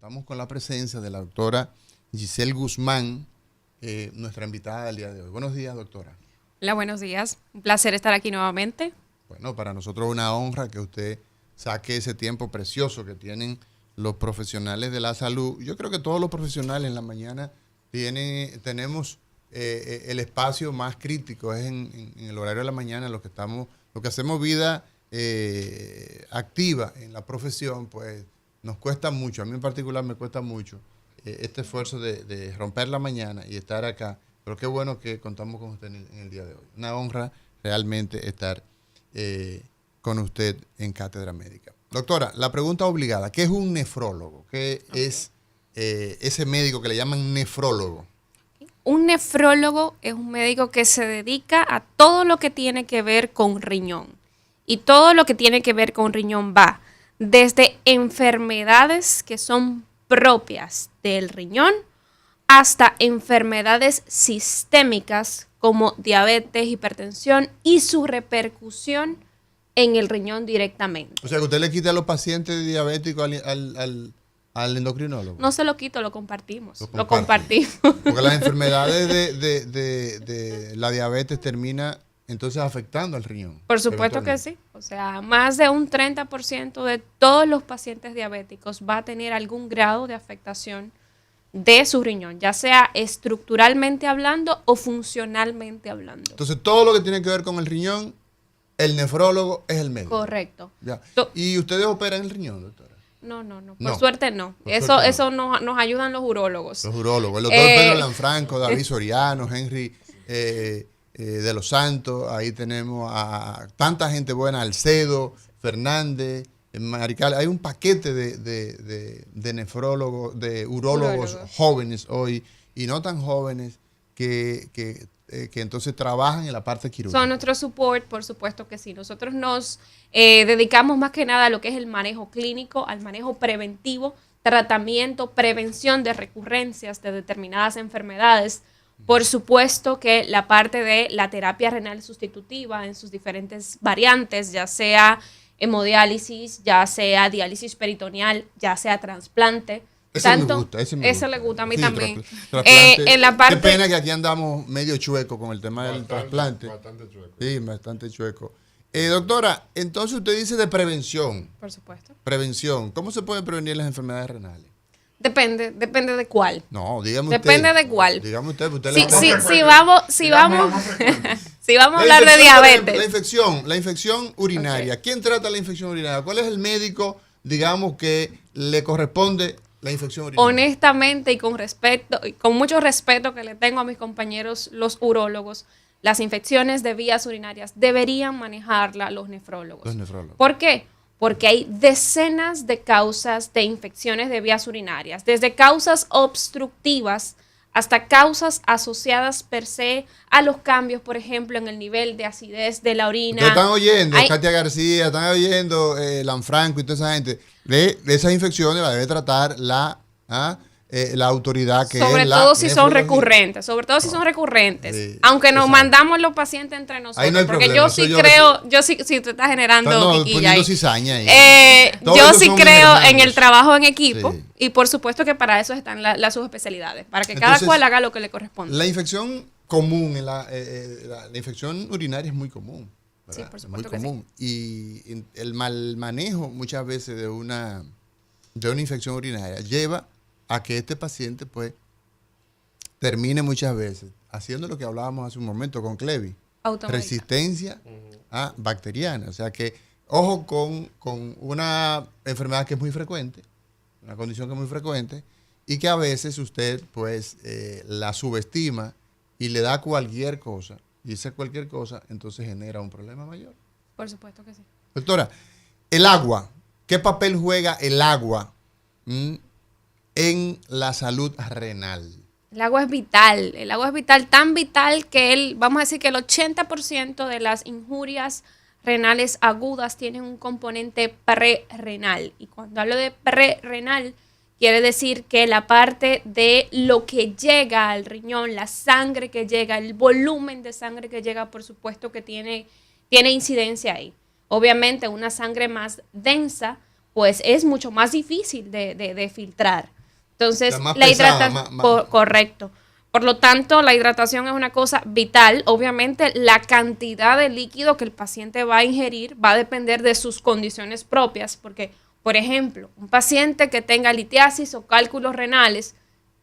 contamos con la presencia de la doctora Giselle Guzmán, nuestra invitada del día de hoy. Buenos días, doctora. Hola, buenos días. Un placer estar aquí nuevamente. Bueno, para nosotros es una honra que usted saque ese tiempo precioso que tienen los profesionales de la salud. Yo creo que todos los profesionales en la mañana tenemos el espacio más crítico, es en el horario de la mañana, los que hacemos vida activa en la profesión, pues nos cuesta mucho, a mí en particular me cuesta mucho este esfuerzo de romper la mañana y estar acá, pero qué bueno que contamos con usted en el día de hoy. Una honra realmente estar con usted en Cátedra Médica. Doctora, la pregunta obligada, ¿qué es un nefrólogo? ¿Qué es ese médico que le llaman nefrólogo? Un nefrólogo es un médico que se dedica a todo lo que tiene que ver con riñón. Y todo lo que tiene que ver con riñón va desde enfermedades que son propias del riñón hasta enfermedades sistémicas como diabetes, hipertensión y su repercusión en el riñón directamente. O sea, que usted le quita a los pacientes diabéticos al endocrinólogo. No se lo quito, lo compartimos. Lo compartimos. Porque las enfermedades de la diabetes termina entonces afectando al riñón. Por supuesto que sí. O sea, más de un 30% de todos los pacientes diabéticos va a tener algún grado de afectación de su riñón, ya sea estructuralmente hablando o funcionalmente hablando. Entonces, todo lo que tiene que ver con el riñón, el nefrólogo es el médico. Correcto. Ya. ¿Y ustedes operan el riñón, doctora? No. Por suerte no. Eso nos ayudan los urólogos. Los urólogos. El doctor Pedro Lanfranco, David Soriano, Henry de los Santos. Ahí tenemos a tanta gente buena. Alcedo, Fernández, Marical. Hay un paquete de nefrólogos, de urólogos jóvenes hoy y no tan jóvenes que entonces trabajan en la parte quirúrgica. Son nuestro support, por supuesto que sí. Nosotros nos dedicamos más que nada a lo que es el manejo clínico, al manejo preventivo, tratamiento, prevención de recurrencias de determinadas enfermedades. Por supuesto que la parte de la terapia renal sustitutiva en sus diferentes variantes, ya sea hemodiálisis, ya sea diálisis peritoneal, ya sea trasplante. Ese me gusta. Ese le gusta a mí también. En la parte, qué pena que aquí andamos medio chueco con el tema del trasplante. Bastante chueco. Sí, bastante chueco. Doctora, entonces usted dice de prevención. Por supuesto. Prevención. ¿Cómo se pueden prevenir las enfermedades renales? Depende de cuál. No, dígame usted. Depende de cuál. Dígame usted. Si vamos a hablar de diabetes. La infección urinaria. Okay. ¿Quién trata la infección urinaria? ¿Cuál es el médico, digamos, que le corresponde la infección urinaria? Honestamente y con respeto, y con mucho respeto que le tengo a mis compañeros los urólogos, las infecciones de vías urinarias deberían manejarla los nefrólogos. ¿Por qué? Porque hay decenas de causas de infecciones de vías urinarias, desde causas obstructivas hasta causas asociadas per se a los cambios, por ejemplo, en el nivel de acidez de la orina. Ustedes están oyendo, Katia García, están oyendo Lanfranco y toda esa gente. De esas infecciones la debe tratar la autoridad que sobre es todo si son recurrentes, sí. Aunque nos mandamos los pacientes entre nosotros, no porque problema, yo sí te está generando piquilla ahí. Cizaña ahí. Yo sí creo en el trabajo en equipo, sí. Y por supuesto que para eso están las subespecialidades, para que entonces, cada cual haga lo que le corresponde. La infección común, la infección urinaria es muy común, ¿verdad? Sí, por supuesto muy común. Sí. Y el mal manejo muchas veces de una infección urinaria lleva a que este paciente pues termine muchas veces haciendo lo que hablábamos hace un momento con Clevi, resistencia bacteriana. O sea que ojo con una enfermedad que es muy frecuente, una condición que es muy frecuente y que a veces usted pues la subestima y le da cualquier cosa, y esa cualquier cosa entonces genera un problema mayor. Por supuesto que sí. Doctora, el agua, ¿qué papel juega el agua en la salud renal? El agua es vital. El agua es vital, tan vital que vamos a decir que el 80% de las injurias renales agudas tienen un componente prerrenal. Y cuando hablo de prerrenal, quiere decir que la parte de lo que llega al riñón, la sangre que llega, el volumen de sangre que llega, por supuesto que tiene incidencia ahí. Obviamente una sangre más densa, pues es mucho más difícil de filtrar. Entonces, O sea, más la pesada, hidratación, correcto. Por lo tanto, la hidratación es una cosa vital. Obviamente, la cantidad de líquido que el paciente va a ingerir va a depender de sus condiciones propias, porque, por ejemplo, un paciente que tenga litiasis o cálculos renales,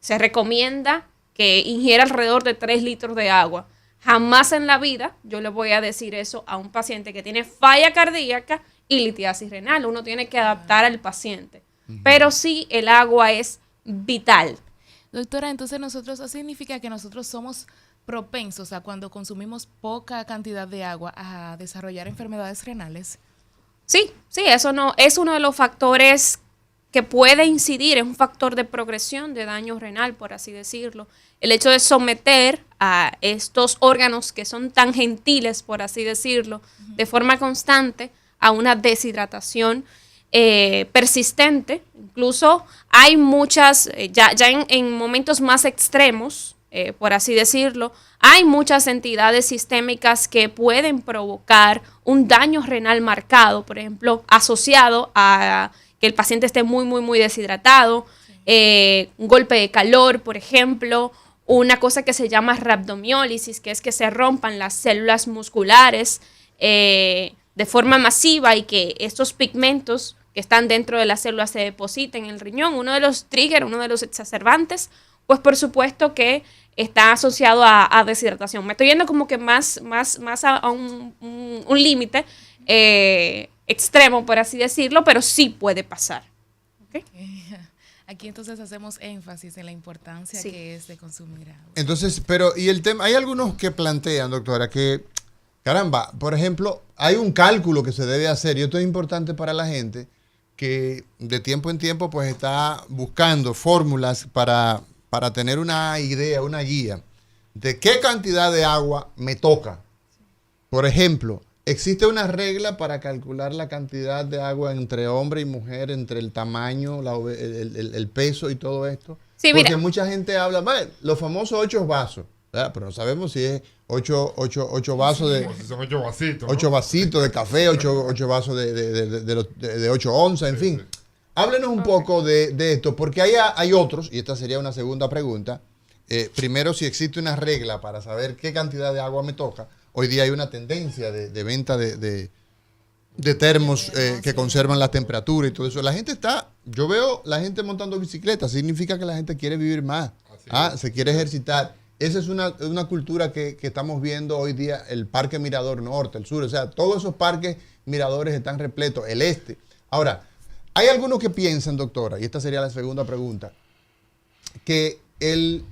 se recomienda que ingiera alrededor de 3 litros de agua. Jamás en la vida yo le voy a decir eso a un paciente que tiene falla cardíaca y litiasis renal. Uno tiene que adaptar al paciente. Pero sí, el agua es vital. Doctora, entonces eso significa que nosotros somos propensos a cuando consumimos poca cantidad de agua a desarrollar enfermedades renales. Sí, eso no es uno de los factores que puede incidir, es un factor de progresión de daño renal, por así decirlo. El hecho de someter a estos órganos que son tan gentiles, por así decirlo, de forma constante a una deshidratación persistente. Incluso hay muchas, ya en momentos más extremos, por así decirlo, hay muchas entidades sistémicas que pueden provocar un daño renal marcado, por ejemplo, asociado a que el paciente esté muy deshidratado, un golpe de calor, por ejemplo, una cosa que se llama rhabdomiólisis, que es que se rompan las células musculares de forma masiva y que estos pigmentos que están dentro de las células se depositen en el riñón. Uno de los triggers, uno de los exacerbantes, pues por supuesto que está asociado a deshidratación. Me estoy yendo como que más a un límite extremo, por así decirlo, pero sí puede pasar. ¿Okay? Aquí entonces hacemos énfasis en la importancia que es de consumir agua. Entonces, pero, y el tema, hay algunos que plantean, doctora, que, caramba, por ejemplo, hay un cálculo que se debe hacer, y esto es importante para la gente, que de tiempo en tiempo pues está buscando fórmulas para tener una idea, una guía de qué cantidad de agua me toca. Por ejemplo, ¿existe una regla para calcular la cantidad de agua entre hombre y mujer, entre el tamaño, el peso y todo esto? Sí, porque mira, mucha gente habla, los famosos 8 vasos, ¿verdad? Pero no sabemos si es 8 vasos de... Si son 8 vasitos. 8 vasitos de café, 8 vasos de 8 onzas, en fin. Sí. Háblenos un poco de esto, porque hay otros, y esta sería una segunda pregunta. Primero, si existe una regla para saber qué cantidad de agua me toca. Hoy día hay una tendencia de venta de termos que conservan la temperatura y todo eso. La gente yo veo la gente montando bicicleta, significa que la gente quiere vivir más, se quiere ejercitar. Esa es una cultura que estamos viendo hoy día, el Parque Mirador Norte, el Sur, o sea, todos esos parques miradores están repletos, el este. Ahora, hay algunos que piensan, doctora, y esta sería la segunda pregunta, que el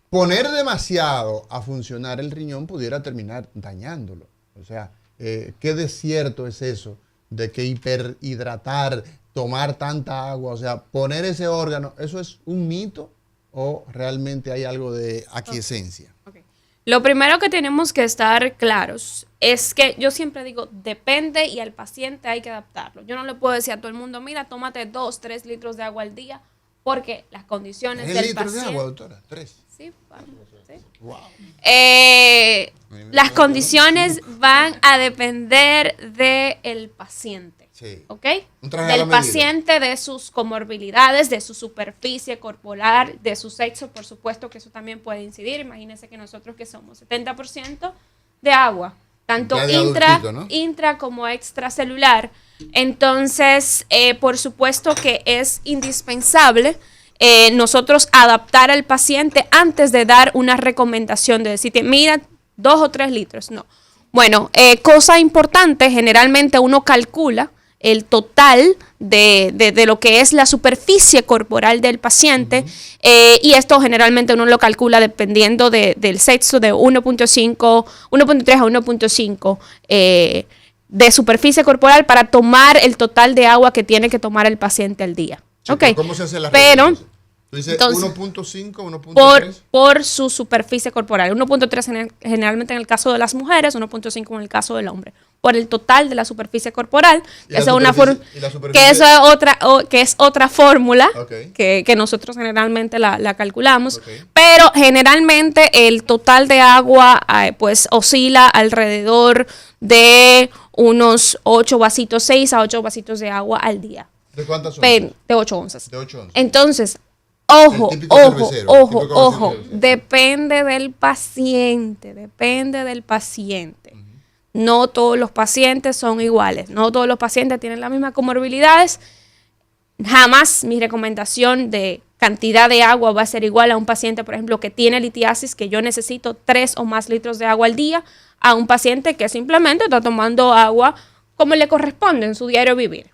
poner demasiado a funcionar el riñón pudiera terminar dañándolo. O sea, ¿qué desierto es eso de que hiperhidratar, tomar tanta agua, o sea, poner ese órgano, eso es un mito o realmente hay algo de aquiescencia? Okay. Lo primero que tenemos que estar claros es que yo siempre digo, depende y al paciente hay que adaptarlo. Yo no le puedo decir a todo el mundo, mira, tómate 2, 3 litros de agua al día, porque las condiciones del paciente... 3 litros de agua, doctora, 3. Sí, vamos, sí. Wow. Las condiciones van a depender del paciente. Sí. ¿Ok? Un traje a la Del medida. paciente, de sus comorbilidades, de su superficie corporal, de su sexo, por supuesto que eso también puede incidir. Imagínense que nosotros que somos 70% de agua, tanto Ya de adultito, ¿no? intra como extracelular. Entonces, por supuesto que es indispensable nosotros adaptar al paciente antes de dar una recomendación de decirte, mira, 2 o 3 litros. No. Bueno, cosa importante, generalmente uno calcula el total de lo que es la superficie corporal del paciente y esto generalmente uno lo calcula dependiendo del sexo de 1.3 a 1.5 de superficie corporal para tomar el total de agua que tiene que tomar el paciente al día. Sí, Okay. ¿cómo se hace la Pero regla? Tú dices entonces, 1.5, 1.3. por su superficie corporal. 1.3 generalmente en el caso de las mujeres, 1.5 en el caso del hombre. Por el total de la superficie corporal. Que es otra fórmula Okay. que nosotros generalmente la calculamos. Okay. Pero generalmente el total de agua pues oscila alrededor de unos 6 a 8 vasitos de agua al día. ¿De cuántas son? De 8 onzas. De 8 onzas. Entonces, Ojo, El típico ojo, cervecero, ojo, típico ojo. cervecero. Depende del paciente, depende del paciente. No todos los pacientes son iguales, no todos los pacientes tienen las mismas comorbilidades. Jamás mi recomendación de cantidad de agua va a ser igual a un paciente, por ejemplo, que tiene litiasis, que yo necesito 3 o más litros de agua al día, a un paciente que simplemente está tomando agua como le corresponde en su diario vivir,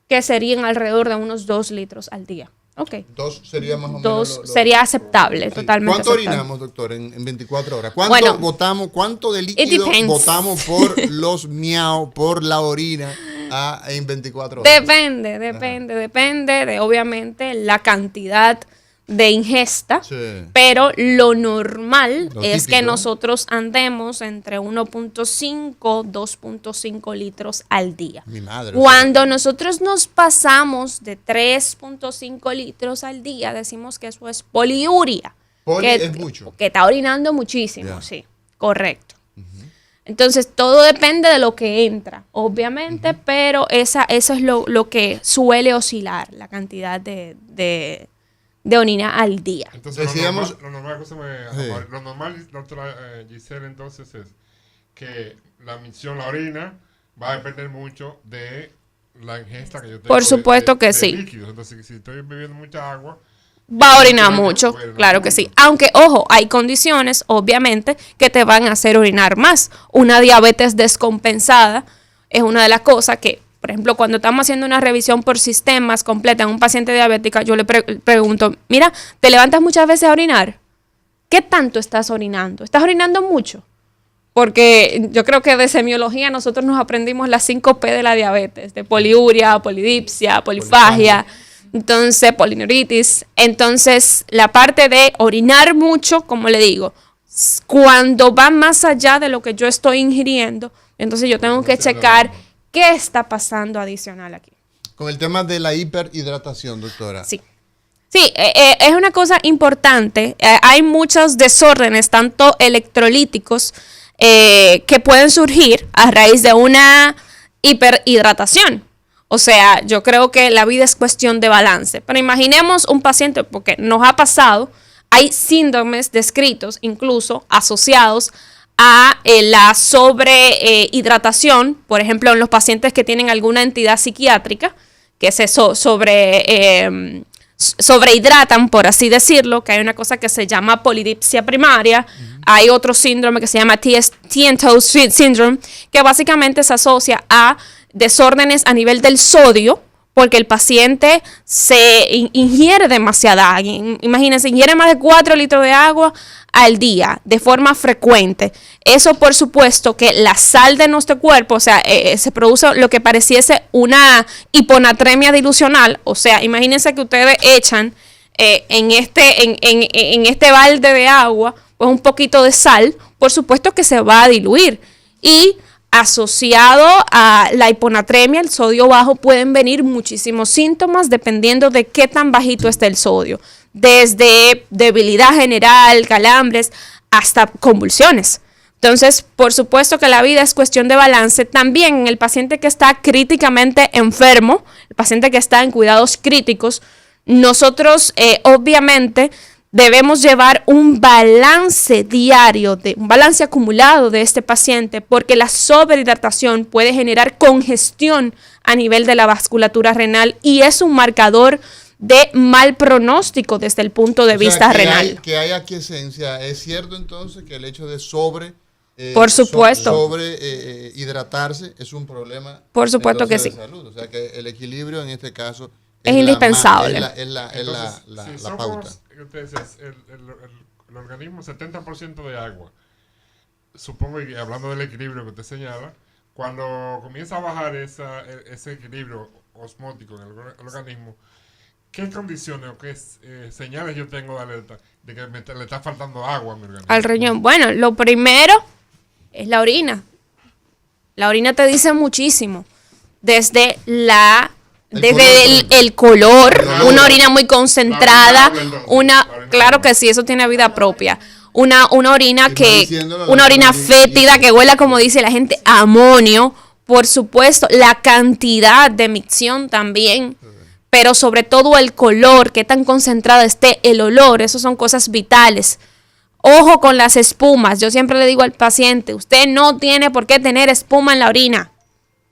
que serían alrededor de unos 2 litros al día. Ok. 2 sería más o menos. 2 sería aceptable, Sí. totalmente ¿Cuánto aceptable. orinamos, doctor, en 24 horas? ¿Cuánto Bueno, botamos, cuánto de it líquido depends. botamos por los miau, por la orina en 24 horas? Depende de obviamente la cantidad de ingesta, Sí. pero lo normal Lo es que típico. nosotros andemos entre 1.5, 2.5 litros al día. Mi madre. Cuando nosotros nos pasamos de 3.5 litros al día, decimos que eso es poliuria. Poli que, es mucho. Que está orinando muchísimo, Ya. sí, correcto. Entonces, todo depende de lo que entra, obviamente, pero eso es lo que suele oscilar, la cantidad de orina al día. Entonces, Decíamos- lo normal, Sí. lo normal, doctora Giselle, entonces es que la micción, la orina, va a depender mucho de la ingesta que yo tengo. Por supuesto que de sí. líquidos. Entonces, si estoy bebiendo mucha agua, Va a orinar Voy a mucho, orinar claro que mucho. sí. Aunque, ojo, hay condiciones, obviamente, que te van a hacer orinar más. Una diabetes descompensada es una de las cosas que, por ejemplo, cuando estamos haciendo una revisión por sistemas completa en un paciente diabético, yo le pregunto, mira, ¿te levantas muchas veces a orinar? ¿Qué tanto estás orinando? ¿Estás orinando mucho? Porque yo creo que de semiología nosotros nos aprendimos las 5 P de la diabetes, de poliuria, polidipsia, polifagia, entonces polineuritis. Entonces, la parte de orinar mucho, como le digo, cuando va más allá de lo que yo estoy ingiriendo, entonces yo tengo que checar qué está pasando adicional aquí. Con el tema de la hiperhidratación, doctora. Sí. Sí, es una cosa importante. Hay muchos desórdenes, tanto electrolíticos, que pueden surgir a raíz de una hiperhidratación. O sea, yo creo que la vida es cuestión de balance. Pero imaginemos un paciente, porque nos ha pasado, hay síndromes descritos, incluso asociados a la sobrehidratación, por ejemplo, en los pacientes que tienen alguna entidad psiquiátrica, que se sobrehidratan, por así decirlo, que hay una cosa que se llama polidipsia primaria, hay otro síndrome que se llama Tientous syndrome, que básicamente se asocia a desórdenes a nivel del sodio, porque el paciente se ingiere demasiada agua. Imagínense, ingiere más de 4 litros de agua al día de forma frecuente. Eso, por supuesto, que la sal de nuestro cuerpo, o sea, se produce lo que pareciese una hiponatremia dilucional. O sea, imagínense que ustedes echan en este balde de agua pues un poquito de sal, por supuesto que se va a diluir. Y asociado a la hiponatremia, el sodio bajo, pueden venir muchísimos síntomas dependiendo de qué tan bajito esté el sodio. Desde debilidad general, calambres, hasta convulsiones. Entonces, por supuesto que la vida es cuestión de balance. También en el paciente que está críticamente enfermo, el paciente que está en cuidados críticos, nosotros obviamente debemos llevar un balance diario, un balance acumulado de este paciente, porque la sobrehidratación puede generar congestión a nivel de la vasculatura renal y es un marcador de mal pronóstico desde el punto de vista renal. Que hay aquiescencia. ¿Es cierto entonces que el hecho de Por supuesto. hidratarse es un problema? Por supuesto que entonces, sí. de salud? O sea que el equilibrio en este caso Es indispensable. Es la entonces, si pauta. somos, usted dice, el organismo 70% de agua, supongo, y hablando del equilibrio que usted señala, cuando comienza a bajar ese equilibrio osmótico en el organismo, ¿qué condiciones o qué señales yo tengo de alerta de que le está faltando agua a mi organismo? Al riñón. Bueno, lo primero es la orina. La orina te dice muchísimo. Desde el color, una orina muy concentrada, claro que sí, eso tiene vida propia. Una orina una orina fétida que huela, como dice la gente, a amonio. Por supuesto, la cantidad de micción también pero sobre todo el color, qué tan concentrada esté el olor, eso son cosas vitales. Ojo con las espumas. Yo siempre le digo al paciente, usted no tiene por qué tener espuma en la orina.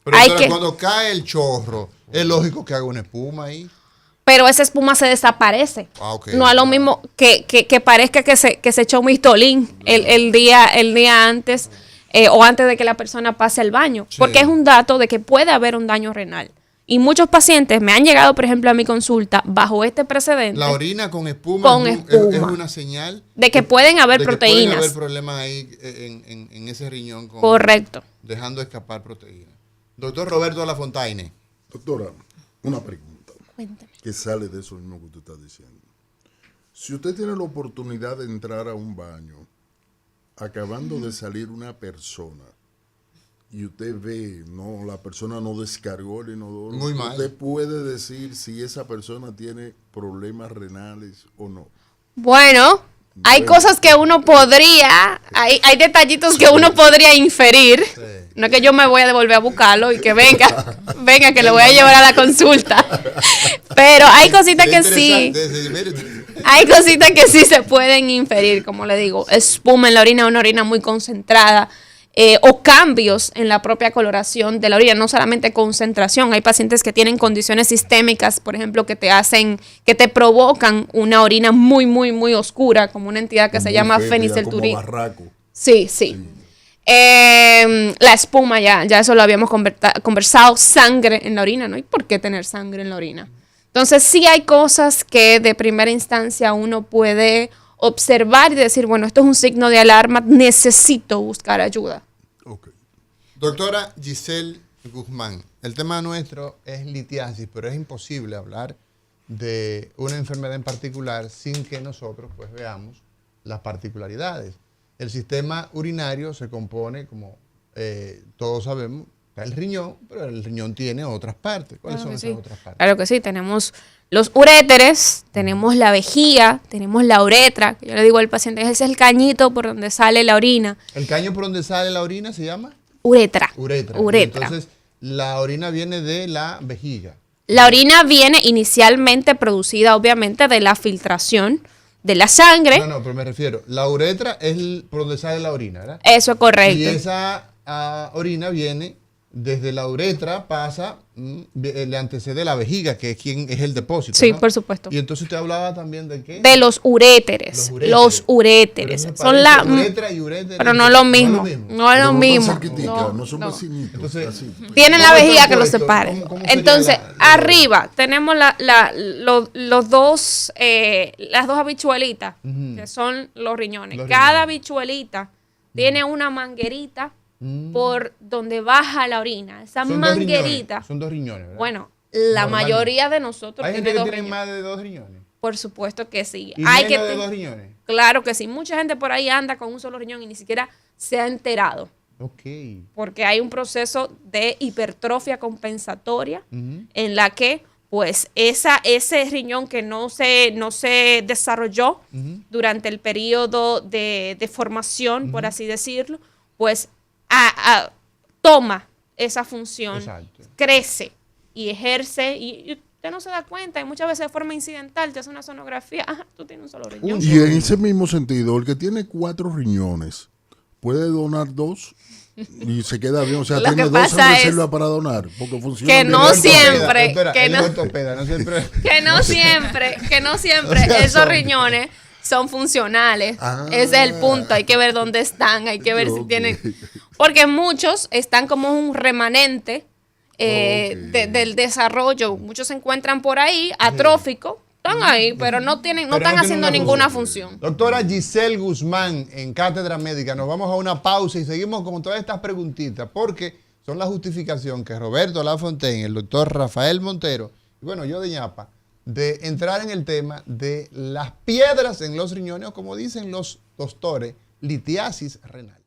Pero entonces, cuando cae el chorro, es lógico que haga una espuma ahí. Pero esa espuma se desaparece. Okay. No es lo mismo que parezca que se echó un mistolín el día antes o antes de que la persona pase al baño. Sí. Porque es un dato de que puede haber un daño renal. Y muchos pacientes me han llegado, por ejemplo, a mi consulta bajo este precedente. La orina con espuma, es una señal de que pueden haber proteínas. Pueden haber problemas ahí en ese riñón. Correcto. Dejando escapar proteínas. Doctor Roberto Lafontaine. Doctora, una pregunta Cuéntame. que sale de eso mismo que usted está diciendo. Si usted tiene la oportunidad de entrar a un baño, acabando de salir una persona, y usted ve, no, la persona no descargó el inodoro, Muy mal. usted puede decir si esa persona tiene problemas renales o no. Bueno, hay cosas que uno podría, hay detallitos que uno podría inferir. Sí. No es que yo me voy a devolver a buscarlo y que venga que lo voy a llevar a la consulta. Pero hay cositas que sí. Hay cositas que sí se pueden inferir, como le digo, espuma en la orina, una orina muy concentrada, o cambios en la propia coloración de la orina, no solamente concentración. Hay pacientes que tienen condiciones sistémicas, por ejemplo, que te provocan una orina muy, muy, muy oscura, como una entidad que se llama fenicelturín. Sí. La espuma, ya eso lo habíamos conversado, sangre en la orina, no hay por qué tener sangre en la orina. Entonces sí hay cosas que de primera instancia uno puede observar y decir, bueno, esto es un signo de alarma, necesito buscar ayuda. Okay. Doctora Giselle Guzmán, el tema nuestro es litiasis, pero es imposible hablar de una enfermedad en particular sin que nosotros pues veamos las particularidades. El sistema urinario se compone, como todos sabemos, el riñón, pero el riñón tiene otras partes. ¿Cuáles son esas otras partes? Claro que sí, tenemos los uréteres, tenemos la vejiga, tenemos la uretra, que yo le digo al paciente, ese es el cañito por donde sale la orina. ¿El caño por donde sale la orina se llama? Uretra. Uretra. Entonces, la orina viene de la vejiga. La orina viene inicialmente producida, obviamente, de la filtración de la sangre. No, pero me refiero, la uretra es por donde sale la orina, ¿verdad? Eso es correcto. Y esa orina viene desde la uretra, le antecede la vejiga, que es el depósito. Sí, ¿no? por supuesto. Y entonces usted hablaba también de qué? De los uréteres. Los uréteres. Son la uretra y uretra. pero no es lo mismo. No es lo mismo. No son vecinitos. Entonces, así. Tienen la vejiga que los esto? separe. ¿Cómo sería Entonces, la arriba tenemos las dos habichuelitas, que son los riñones. Los Cada riñones. habichuelita tiene una manguerita por donde baja la orina. Esa Son manguerita. Son dos riñones, ¿verdad? Bueno, la Normal. mayoría de nosotros Hay gente tiene que dos tiene riñones. más de 2 riñones. Por supuesto que sí. ¿Y Hay menos que de 2 riñones? Claro que sí. Mucha gente por ahí anda con un solo riñón y ni siquiera se ha enterado. Ok. Porque hay un proceso de hipertrofia compensatoria Ujú. en la que pues ese riñón que no se desarrolló durante el periodo de formación, por así decirlo, pues toma esa función, Exacto. crece y ejerce y usted no se da cuenta y muchas veces de forma incidental te hace una sonografía, tú tienes un solo riñón. Y en ese mismo sentido, el que tiene 4 riñones puede donar 2 y se queda bien. O sea, Lo tiene que 2 en pasa es reserva para donar. Porque funciona que bien. no Él es siempre, ortopeda, que él es no- ortopeda, no siempre. que no siempre O sea, esos son- riñones son funcionales. Ah. Ese es el punto. Hay que ver dónde están, hay que ver si Ok. tienen. Porque muchos están como un remanente Ok. del desarrollo. Muchos se encuentran por ahí, atróficos, están ahí, pero no Pero están no tienen haciendo una ninguna función. función. Doctora Giselle Guzmán, en Cátedra Médica, nos vamos a una pausa y seguimos con todas estas preguntitas, porque son la justificación que Roberto Lafontaine, el doctor Rafael Montero, y bueno, yo de ñapa, de entrar en el tema de las piedras en los riñones, o como dicen los doctores, litiasis renal.